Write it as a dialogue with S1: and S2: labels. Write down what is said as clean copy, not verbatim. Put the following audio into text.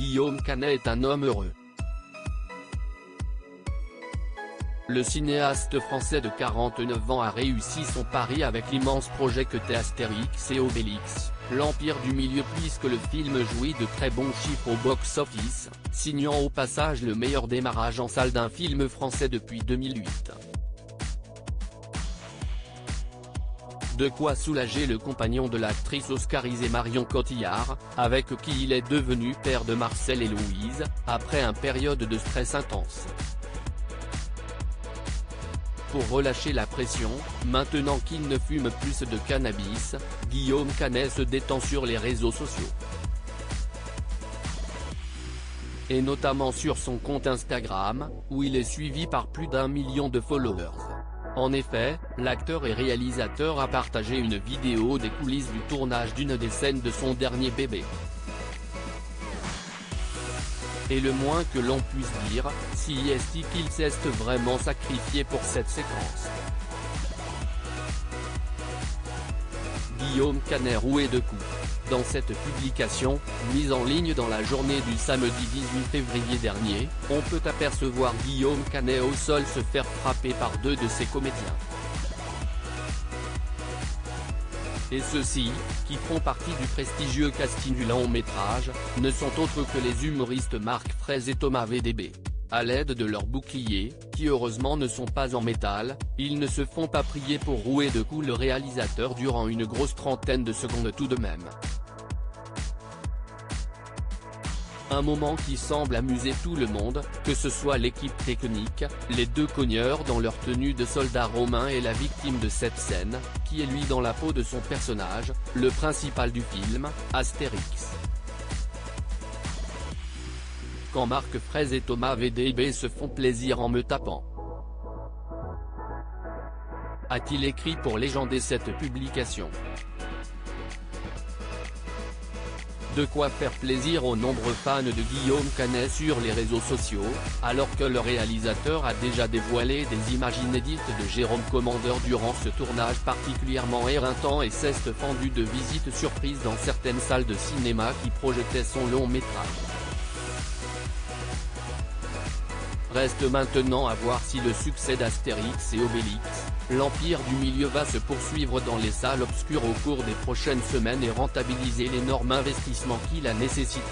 S1: Guillaume Canet est un homme heureux. Le cinéaste français de 49 ans a réussi son pari avec l'immense projet que qu'est Astérix et Obélix, l'Empire du Milieu, puisque le film jouit de très bons chiffres au box-office, signant au passage le meilleur démarrage en salle d'un film français depuis 2008. De quoi soulager le compagnon de l'actrice oscarisée Marion Cotillard, avec qui il est devenu père de Marcel et Louise, après une période de stress intense. Pour relâcher la pression, maintenant qu'il ne fume plus de cannabis, Guillaume Canet se détend sur les réseaux sociaux. Et notamment sur son compte Instagram, où il est suivi par plus d'1 million de followers. En effet, l'acteur et réalisateur a partagé une vidéo des coulisses du tournage d'une des scènes de son dernier bébé. Et le moins que l'on puisse dire, c'est qu'il s'est vraiment sacrifié pour cette séquence. Guillaume Canet roué de coups. Dans cette publication, mise en ligne dans la journée du samedi 18 février dernier, on peut apercevoir Guillaume Canet au sol se faire frapper par deux de ses comédiens. Et ceux-ci, qui font partie du prestigieux casting du long-métrage, ne sont autres que les humoristes Marc Fraise et Thomas VDB. À l'aide de leurs boucliers, qui heureusement ne sont pas en métal, ils ne se font pas prier pour rouer de coups le réalisateur durant une grosse trentaine de secondes tout de même. Un moment qui semble amuser tout le monde, que ce soit l'équipe technique, les deux cogneurs dans leur tenue de soldats romains et la victime de cette scène, qui est lui dans la peau de son personnage, le principal du film, Astérix. Quand Marc Fraise et Thomas VDB se font plaisir en me tapant. A-t-il écrit pour légender cette publication. De quoi faire plaisir aux nombreux fans de Guillaume Canet sur les réseaux sociaux, alors que le réalisateur a déjà dévoilé des images inédites de Jérôme Commandeur durant ce tournage particulièrement éreintant et s'est fendu de visites surprises dans certaines salles de cinéma qui projetaient son long métrage. Reste maintenant à voir si le succès d'Astérix et Obélix, l'Empire du Milieu va se poursuivre dans les salles obscures au cours des prochaines semaines et rentabiliser l'énorme investissement qu'il a nécessité.